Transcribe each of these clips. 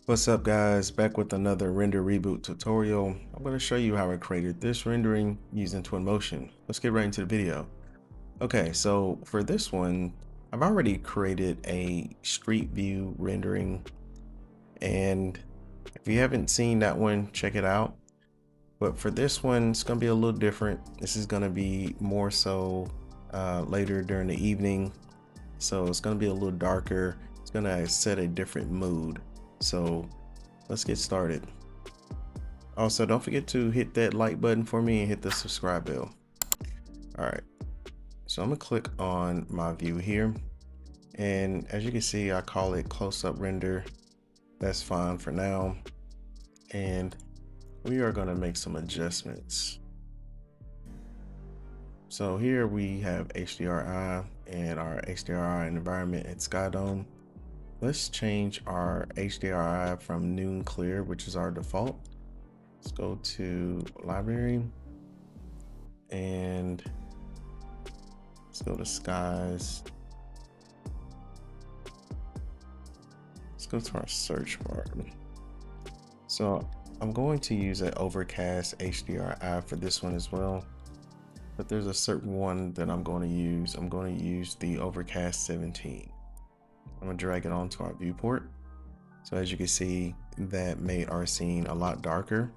What's up guys, back with another render reboot tutorial. I'm going to show you how I created this rendering using Twinmotion. Let's get right into the video. Okay, so for this one, I've already created a street view rendering, and if you haven't seen that one, check it out. But for this one, it's going to be a little different. This is going to be more so later during the evening, so it's going to be a little darker. It's going to set a different mood. So let's get started. Also, don't forget to hit that like button for me and hit the subscribe bell. All right, so I'm gonna click on my view here, and as you can see, I call it close-up render. That's fine for now, and we are gonna make some adjustments. So here we have HDRI and our HDRI environment at Skydome. Let's change our HDRI from noon clear, which is our default. Let's go to library and let's go to skies. Let's go to our search bar. So I'm going to use an overcast HDRI for this one as well, but there's a certain one that I'm going to use. I'm going to use the overcast 17. I'm gonna drag it onto our viewport. So as you can see, that made our scene a lot darker,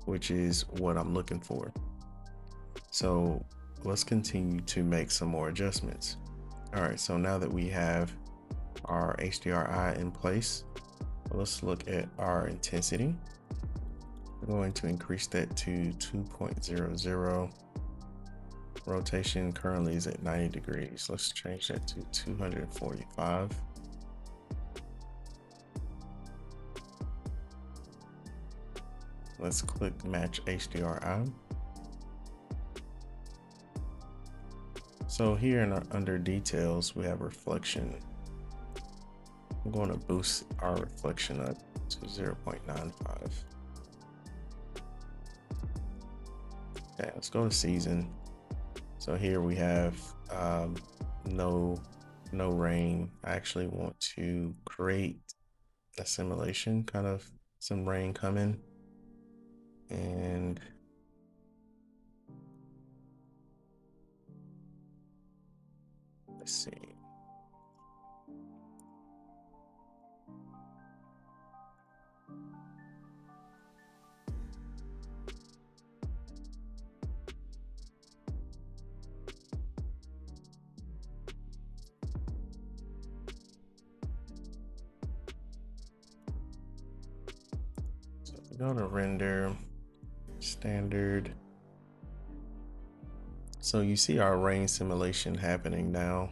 which is what I'm looking for. So let's continue to make some more adjustments. All right, so now that we have our HDRI in place, let's look at our intensity. We're going to increase that to 2.00. Rotation currently is at 90 degrees. Let's change that to 245. Let's click match HDRI. So here under details, we have reflection. I'm going to boost our reflection up to 0.95. Okay, let's go to season. So here we have no rain. I actually want to create a simulation, kind of some rain coming. And let's see. So we're going to render standard. So you see our rain simulation happening now,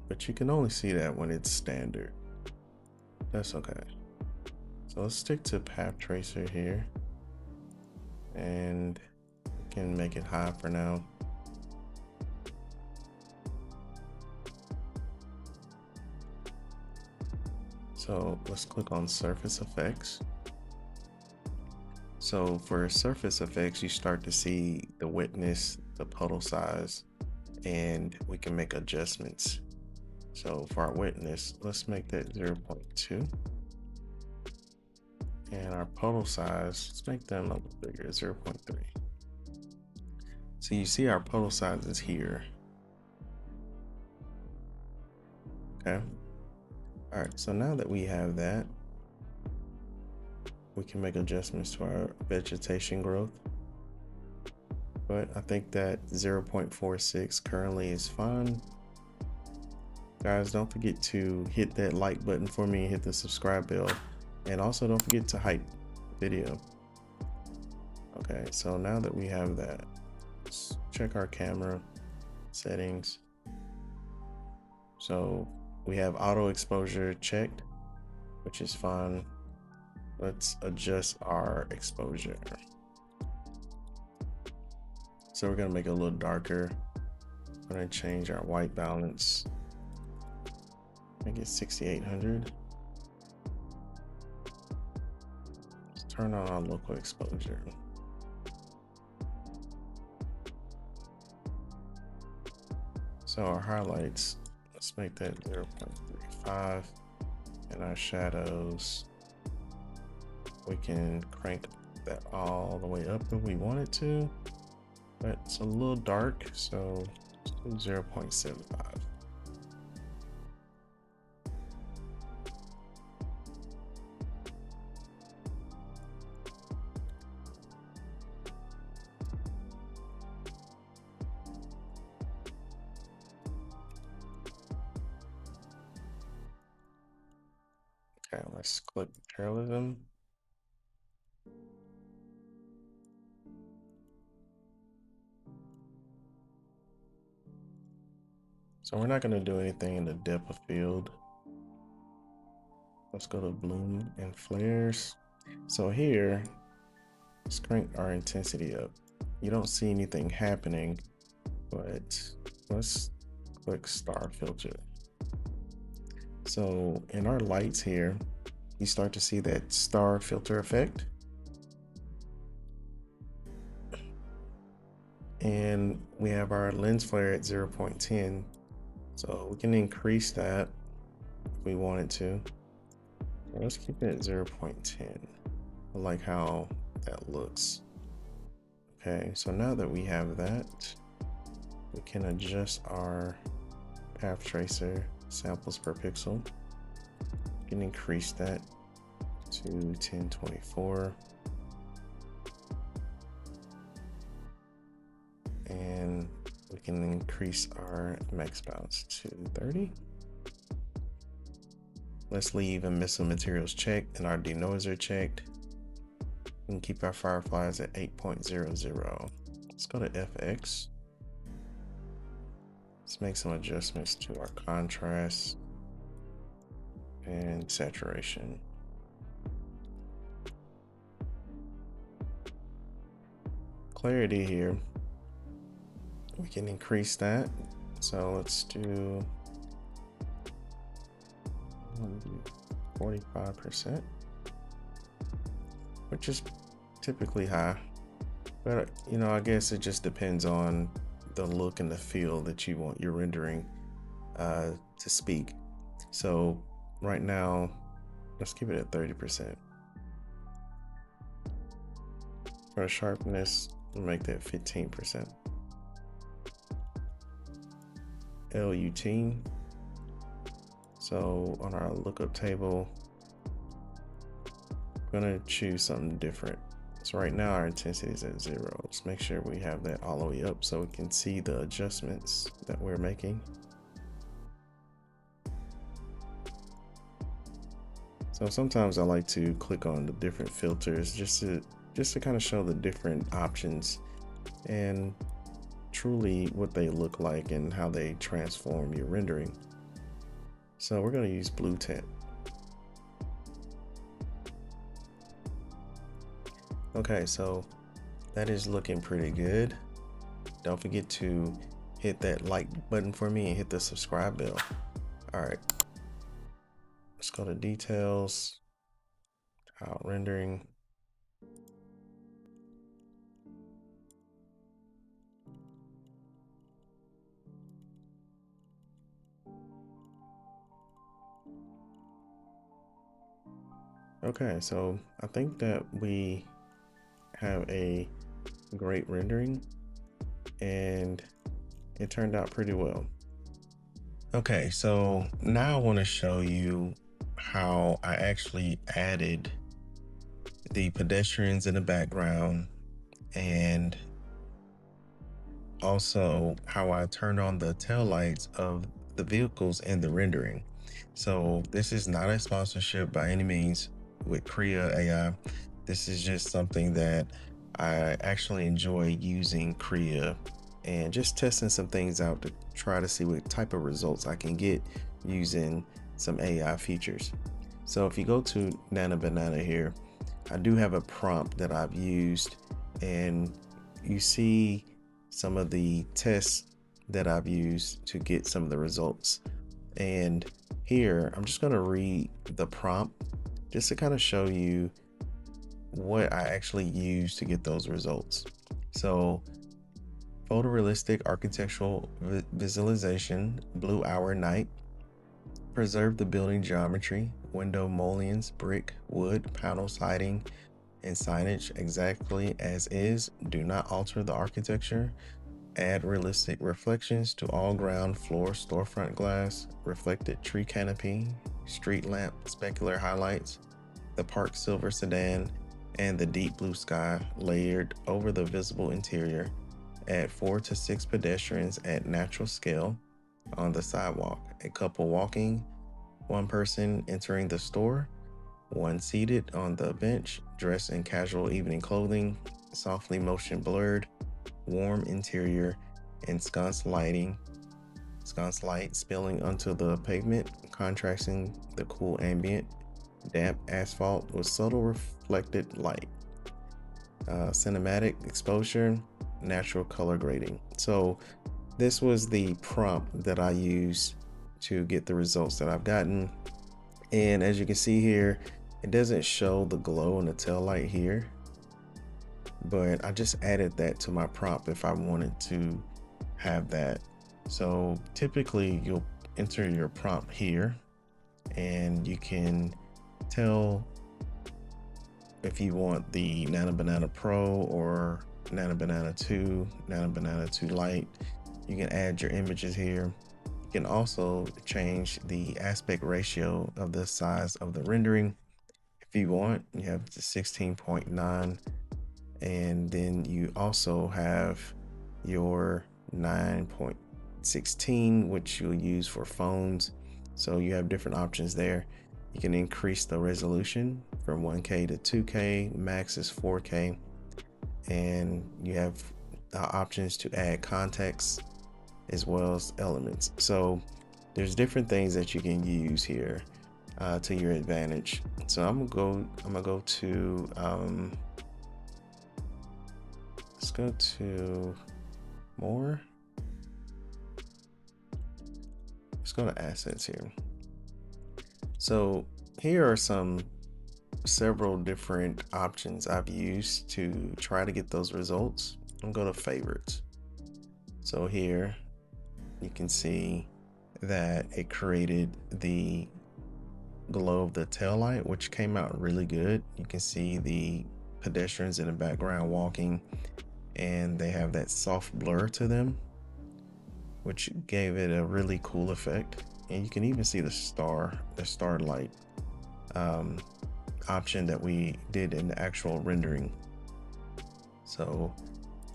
but you can only see that when it's standard. That's okay. So let's stick to path tracer here, and we can make it high for now. So let's click on surface effects. So for surface effects, you start to see the wetness, the puddle size, and we can make adjustments. So for our wetness, let's make that 0.2. And our puddle size, let's make them a little bigger, 0.3. So you see our puddle size is here. Okay. All right, so now that we have that, we can make adjustments to our vegetation growth. But I think that 0.46 currently is fine. Guys, don't forget to hit that like button for me and hit the subscribe bell. And also don't forget to hype the video. Okay, so now that we have that, let's check our camera settings. So we have auto exposure checked, which is fine. Let's adjust our exposure. So we're gonna make it a little darker. I'm gonna change our white balance. Make it 6800. Let's turn on our local exposure. So our highlights, let's make that 0.35, and our shadows, We can crank that all the way up if we wanted to, but it's a little dark, so let's do 0.75. Okay, let's click realism. So we're not going to do anything in the depth of field. Let's go to bloom and flares. So here, let's crank our intensity up. You don't see anything happening, but let's click star filter. So in our lights here, you start to see that star filter effect. And we have our lens flare at 0.10. So we can increase that if we wanted to. Let's keep it at 0.10. I like how that looks. Okay, so now that we have that, we can adjust our path tracer samples per pixel. We can increase that to 1024. And we can increase our max bounce to 30. Let's leave emissive materials checked and our denoiser checked. We can keep our fireflies at 8.00. Let's go to FX. Let's make some adjustments to our contrast and saturation. Clarity here, we can increase that. So let's do 45%, which is typically high, but you know, I guess it just depends on the look and the feel that you want your rendering to speak. So right now, let's keep it at 30%. For sharpness, we'll make that 15%. LUT. So on our lookup table, I'm gonna choose something different. So right now our intensity is at 0. Let's make sure we have that all the way up so we can see the adjustments that we're making. So sometimes I like to click on the different filters just to kind of show the different options and truly what they look like and how they transform your rendering. So we're going to use blue tint. Okay, so that is looking pretty good. Don't forget to hit that like button for me and hit the subscribe bell. All right, let's go to details, tile rendering. Okay, so I think that we have a great rendering and it turned out pretty well. Okay, so now I want to show you how I actually added the pedestrians in the background and also how I turned on the tail lights of the vehicles in the rendering. So this is not a sponsorship by any means with Krea AI. This is just something that I actually enjoy using Krea and just testing some things out to try to see what type of results I can get using some AI features. So if you go to Nana Banana here, I do have a prompt that I've used and you see some of the tests that I've used to get some of the results. And here, I'm just gonna read the prompt just to kind of show you what I actually use to get those results. So, photorealistic architectural visualization, blue hour night, Preserve the building geometry, window mullions, brick, wood, panel siding, and signage exactly as is. Do not alter the architecture. Add realistic reflections to all ground floor storefront glass, reflected tree canopy, street lamp specular highlights, the park silver sedan, and the deep blue sky layered over the visible interior. Add 4 to 6 pedestrians at natural scale on the sidewalk, a couple walking, one person entering the store, one seated on the bench, dressed in casual evening clothing, softly motion blurred, warm interior, and sconce light spilling onto the pavement, contrasting the cool ambient, damp asphalt with subtle reflected light. Cinematic exposure, natural color grading. So this was the prompt that I used to get the results that I've gotten. And as you can see here, it doesn't show the glow in the tail light here, but I just added that to my prompt if I wanted to have that. So typically you'll enter your prompt here and you can tell if you want the Nano Banana Pro or Nano Banana 2, Nano Banana 2 Lite. You can add your images here. You can also change the aspect ratio of the size of the rendering. If you want, you have the 16.9, and then you also have your 9.16, which you'll use for phones. So you have different options there. You can increase the resolution from 1K to 2K, max is 4K, and you have options to add context as well as elements. So there's different things that you can use here to your advantage. So I'm gonna go to let's go to more. Let's go to assets here. So here are several different options I've used to try to get those results. I'm going to favorites. So here you can see that it created the glow of the taillight, which came out really good. You can see the pedestrians in the background walking, and they have that soft blur to them, which gave it a really cool effect. And you can even see the starlight option that we did in the actual rendering. So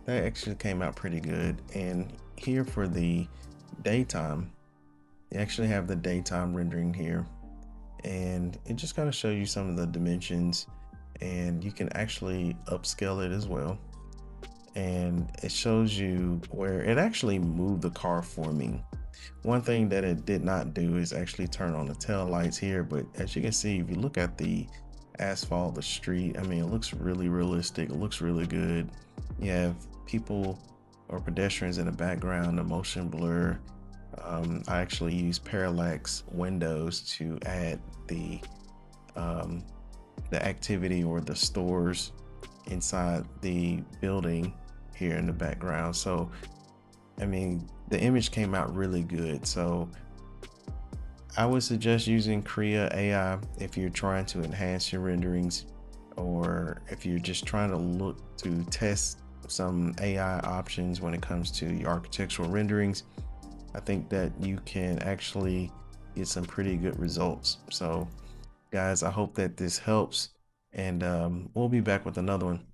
that actually came out pretty good. And here for the daytime, you actually have the daytime rendering here, and it just kind of shows you some of the dimensions, and you can actually upscale it as well. And it shows you where it actually moved the car for me. One thing that it did not do is actually turn on the tail lights here, but as you can see, if you look at the asphalt, the street, I mean, it looks really realistic. It looks really good. You have people or pedestrians in the background, the motion blur. I actually use parallax windows to add the activity or the stores inside the building here in the background. So I mean, the image came out really good. So I would suggest using Krea AI if you're trying to enhance your renderings, or if you're just trying to look to test some AI options when it comes to your architectural renderings. I think that you can actually get some pretty good results. So guys, I hope that this helps, and we'll be back with another one.